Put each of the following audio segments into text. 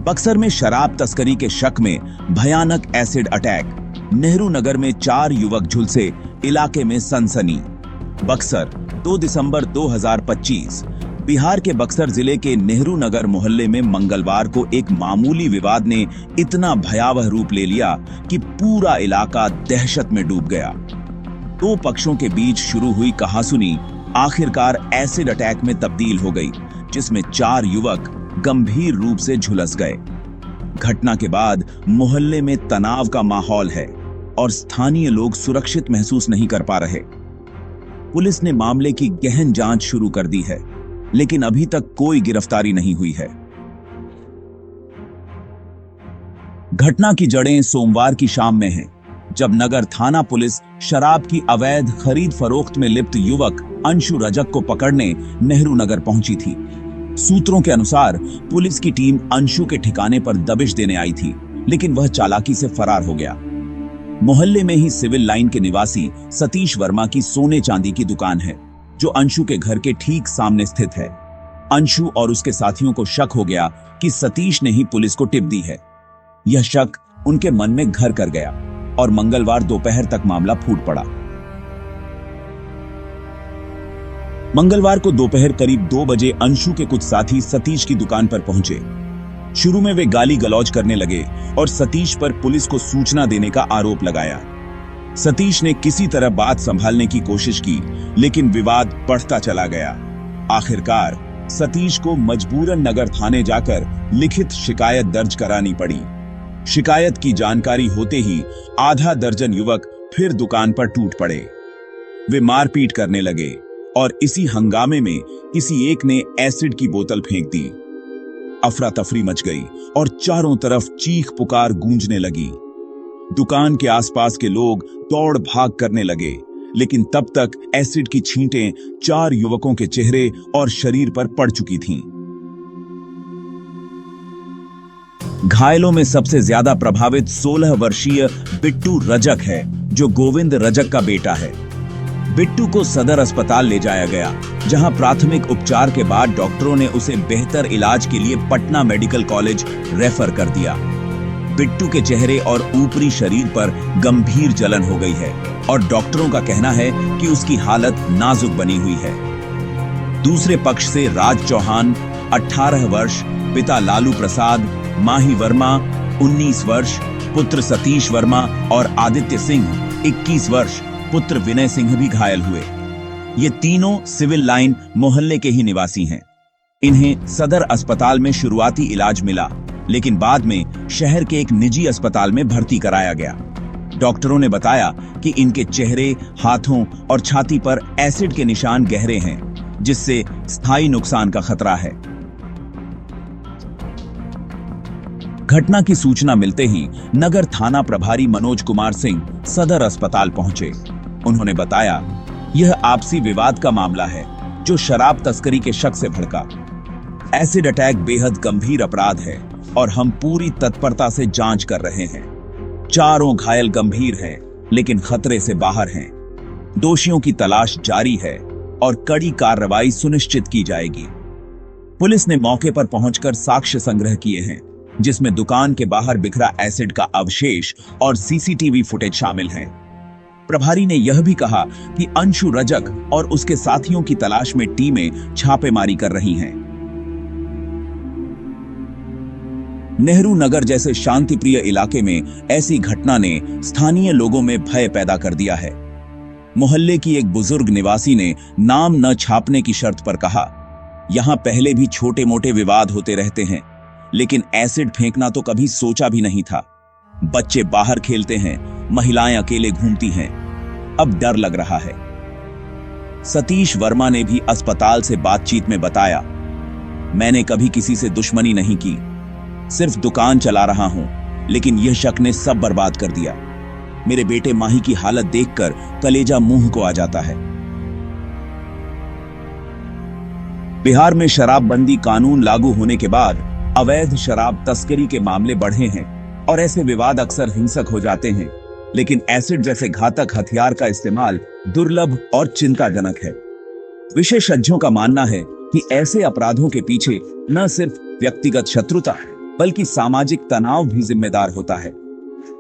बक्सर में शराब तस्करी के शक में भयानक एसिड अटैक। नेहरू नगर में 4 युवक झुलसे, इलाके में सनसनी। बक्सर 2 दिसंबर 2025। बिहार के बक्सर जिले के नेहरू नगर मोहल्ले में मंगलवार को एक मामूली विवाद ने इतना भयावह रूप ले लिया कि पूरा इलाका दहशत में डूब गया। 2 पक्षों के बीच शुरू हुई कहासुनी आखिरकार एसिड अटैक में तब्दील हो गई, जिसमें 4 युवक गंभीर रूप से झुलस गए। घटना के बाद मोहल्ले में तनाव का माहौल है और स्थानीय लोग सुरक्षित महसूस नहीं कर पा रहे। पुलिस ने मामले की गहन जांच शुरू कर दी है, लेकिन अभी तक कोई गिरफ्तारी नहीं हुई है। घटना की जड़ें सोमवार की शाम में हैं, जब नगर थाना पुलिस शराब की अवैध खरीद फरोख्त में लिप्त युवक अंशु रजक को पकड़ने नेहरू नगर पहुंची थी। सूत्रों के अनुसार पुलिस की टीम अंशु के ठिकाने पर दबिश देने आई थी, लेकिन वह चालाकी से फरार हो गया। मोहल्ले में ही सिविल लाइन के निवासी सतीश वर्मा की सोने चांदी की दुकान है, जो अंशु के घर के ठीक सामने स्थित है। अंशु और उसके साथियों को शक हो गया कि सतीश ने ही पुलिस को टिप दी है। यह शक उनके मन में घर कर गया और मंगलवार दोपहर तक मामला फूट पड़ा। मंगलवार को दोपहर करीब 2 बजे अंशु के कुछ साथी सतीश की दुकान पर पहुंचे। शुरू में वे गाली गलौज करने लगे और सतीश पर पुलिस को सूचना देने का आरोप लगाया। सतीश ने किसी तरह बात संभालने की कोशिश की, लेकिन विवाद बढ़ता चला गया। आखिरकार सतीश को मजबूरन नगर थाने जाकर लिखित शिकायत दर्ज करानी पड़ी। शिकायत की जानकारी होते ही आधा दर्जन युवक फिर दुकान पर टूट पड़े। वे मारपीट करने लगे और इसी हंगामे में किसी एक ने एसिड की बोतल फेंक दी। अफरा तफरी मच गई और चारों तरफ चीख पुकार गूंजने लगी। दुकान के आसपास के लोग दौड़ भाग करने लगे, लेकिन तब तक एसिड की छींटें 4 युवकों के चेहरे और शरीर पर पड़ चुकी थीं। घायलों में सबसे ज्यादा प्रभावित 16 वर्षीय बिट्टू रजक है, जो गोविंद रजक का बेटा है। बिट्टू को सदर अस्पताल ले जाया गया, जहां प्राथमिक उपचार के बाद डॉक्टरों ने उसे बेहतर इलाज के लिए पटना मेडिकल कॉलेज रेफर कर दिया। बिट्टू के चेहरे और ऊपरी शरीर पर गंभीर जलन हो गई है और डॉक्टरों का कहना है कि उसकी हालत नाजुक बनी हुई है। दूसरे पक्ष से राज चौहान 18 वर्ष, पिता लालू प्रसाद, माही वर्मा 19 वर्ष, पुत्र सतीश वर्मा और आदित्य सिंह 21 वर्ष, पुत्र विनय सिंह भी घायल हुए। ये तीनों सिविल लाइन मोहल्ले के ही निवासी हैं। इन्हें सदर अस्पताल में शुरुआती इलाज मिला, लेकिन बाद में शहर के एक निजी अस्पताल में भर्ती कराया गया। डॉक्टरों ने बताया कि इनके चेहरे, हाथों और छाती पर एसिड के निशान गहरे हैं, जिससे स्थायी नुकसान का खतरा है। घटना की सूचना मिलते ही नगर थाना प्रभारी मनोज कुमार सिंह सदर अस्पताल पहुंचे। उन्होंने बताया, यह आपसी विवाद का मामला है, जो शराब तस्करी के शक से भड़का। एसिड अटैक बेहद गंभीर अपराध है और हम पूरी तत्परता से जांच कर रहे हैं। चारों घायल गंभीर हैं, लेकिन खतरे से बाहर हैं। दोषियों की तलाश जारी है और कड़ी कार्रवाई सुनिश्चित की जाएगी। पुलिस ने मौके पर पहुंचकर साक्ष्य संग्रह किए हैं, जिसमें दुकान के बाहर बिखरा एसिड का अवशेष और सीसीटीवी फुटेज शामिल हैं। प्रभारी ने यह भी कहा कि अंशु रजक और उसके साथियों की तलाश में टीमें छापेमारी कर रही हैं। नेहरू नगर जैसे शांतिप्रिय इलाके में ऐसी घटना ने स्थानीय लोगों में भय पैदा कर दिया है। मोहल्ले की एक बुजुर्ग निवासी ने नाम न छापने की शर्त पर कहा, यहां पहले भी छोटे मोटे विवाद होते रहते हैं, लेकिन एसिड फेंकना तो कभी सोचा भी नहीं था। बच्चे बाहर खेलते हैं, महिलाएं अकेले घूमती हैं, अब डर लग रहा है। सतीश वर्मा ने भी अस्पताल से बातचीत में बताया, मैंने कभी किसी से दुश्मनी नहीं की, सिर्फ दुकान चला रहा हूं, लेकिन यह शक ने सब बर्बाद कर दिया। मेरे बेटे माही की हालत देखकर कलेजा मुंह को आ जाता है। बिहार में शराबबंदी कानून लागू होने के बाद अवैध शराब तस्करी के मामले बढ़े हैं और ऐसे विवाद अक्सर हिंसक हो जाते हैं, लेकिन एसिड जैसे घातक हथियार का इस्तेमाल दुर्लभ और चिंताजनक है। विशेषज्ञों का मानना है कि ऐसे अपराधों के पीछे न सिर्फ व्यक्तिगत शत्रुता बल्कि सामाजिक तनाव भी जिम्मेदार होता है।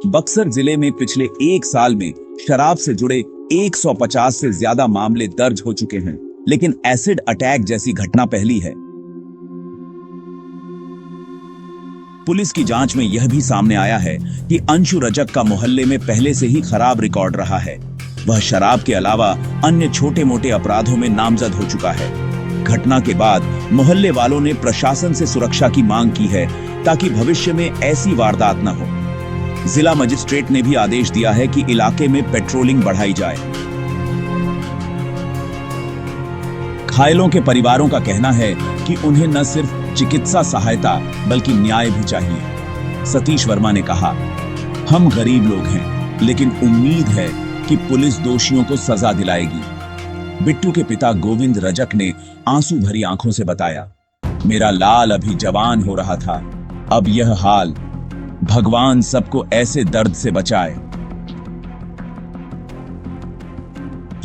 बक्सर जिले में पिछले 1 साल में शराब से जुड़े 150 से ज्यादा मामले दर्ज हो चुके हैं, लेकिन एसिड अटैक जैसी घटना पहली है। पुलिस की जांच में यह भी सामने आया है कि अंशु रजक का मोहल्ले में पहले से ही खराब रिकॉर्ड रहा है। वह शराब के अलावा अन्य छोटे मोटे अपराधों में नामजद हो चुका है। घटना के बाद मोहल्ले वालों ने प्रशासन से सुरक्षा की मांग की है ताकि भविष्य में ऐसी वारदात न हो। जिला मजिस्ट्रेट ने भी आदेश दिया है कि इलाके में पेट्रोलिंग बढ़ाई जाए। घायलों के परिवारों का कहना है कि उन्हें न सिर्फ चिकित्सा सहायता बल्कि न्याय भी चाहिए। सतीश वर्मा ने कहा, हम गरीब लोग हैं, लेकिन उम्मीद है कि पुलिस दोषियों को सजा दिलाएगी। बिट्टू के पिता गोविंद रजक ने आंसू भरी आंखों से बताया, मेरा लाल अभी जवान हो रहा था, अब यह हाल। भगवान सबको ऐसे दर्द से बचाए।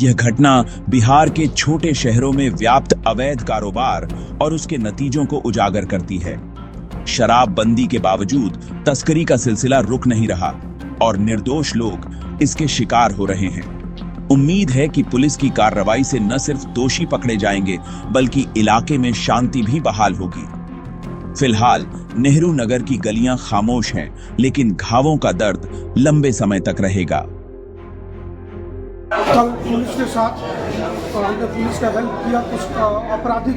यह घटना बिहार के छोटे शहरों में व्याप्त अवैध कारोबार और उसके नतीजों को उजागर करती है। शराबबंदी के बावजूद तस्करी का सिलसिला रुक नहीं रहा और निर्दोष लोग इसके शिकार हो रहे हैं। उम्मीद है कि पुलिस की कार्रवाई से न सिर्फ दोषी पकड़े जाएंगे बल्कि इलाके में शांति भी बहाल होगी। फिलहाल नेहरू नगर की गलियां खामोश हैं, लेकिन घावों का दर्द लंबे समय तक रहेगा। कल पुलिस के साथ हमने पुलिस का हेल्प किया। कुछ आपराधिक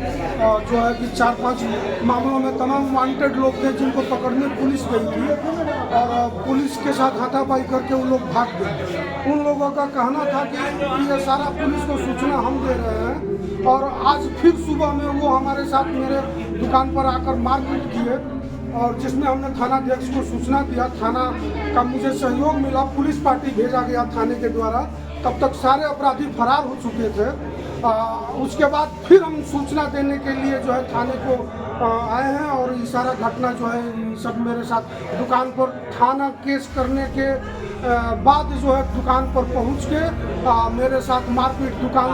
जो है कि 4-5 मामलों में तमाम वांटेड लोग थे जिनको पकड़ने पुलिस गई थी और पुलिस के साथ हाथापाई करके वो लोग भाग गए। उन लोगों का कहना था कि ये सारा पुलिस को सूचना हम दे रहे हैं और आज फिर सुबह में वो हमारे साथ मेरे दुकान पर आकर मारपीट किए और जिसमें हमने थानाध्यक्ष को सूचना दिया। थाना का मुझे सहयोग मिला, पुलिस पार्टी भेजा गया थाने के द्वारा। तब तक सारे अपराधी फरार हो चुके थे। उसके बाद फिर हम सूचना देने के लिए जो है थाने को आए हैं और ये सारा घटना जो है सब मेरे साथ दुकान पर थाना केस करने के बाद जो है दुकान पर पहुंच के मेरे साथ मारपीट। दुकान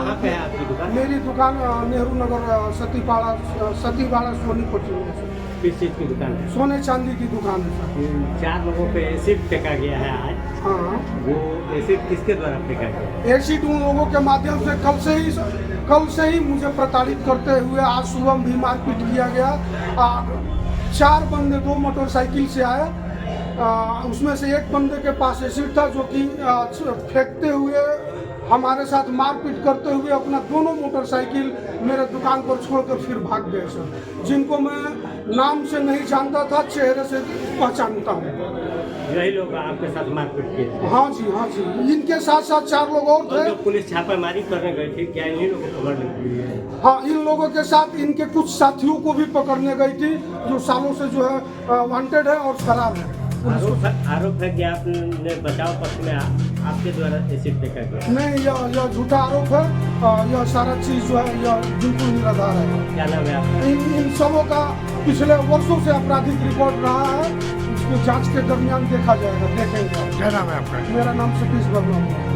मेरी दुकान नेहरू नगर सतीबाड़ा सोनीपत में। किस चीज़ की दुकान है? सोने चांदी की दुकान है। 4 लोगों पे एसिड फेंका गया है आज। हाँ, वो एसिड किसके द्वारा फेंका गया? एसिड उन लोगों के माध्यम से कल से ही मुझे प्रताड़ित करते हुए आज सुबह भी मारपीट किया गया। 4 बंदे 2 मोटरसाइकिल से आए। उसमें से एक बंदे के पास एसिड था जो कि फेंकते हुए हमारे साथ मारपीट करते हुए अपना दोनों मोटरसाइकिल मेरे दुकान पर छोड़कर फिर भाग गए सर। जिनको मैं नाम से नहीं जानता था, चेहरे से पहचानता हूँ। यही लोग आपके साथ मारपीट किए थे? हाँ जी। इनके साथ 4 लोग और थे। जो पुलिस छापामारी करने गई थी, क्या इन्हीं लोगों को पकड़ने के लिए? हाँ, इन लोगों के साथ इनके कुछ साथियों को भी पकड़ने गई थी जो सालों से जो है वांटेड है और फरार है। आरोप है कि आपने बचाव पक्ष में आपके द्वारा एसिड फेंका गया? नहीं, यह झूठा आरोप है। यह सारा चीज जो है यह बिल्कुल निराधार है। क्या नाम है आपका? इन सबों का पिछले वर्षों से आपराधिक रिकॉर्ड रहा है। इसको जांच के दरमियान देखा जाएगा, देखेंगे। क्या नाम है आपका? मेरा नाम सतीश वर्मा है।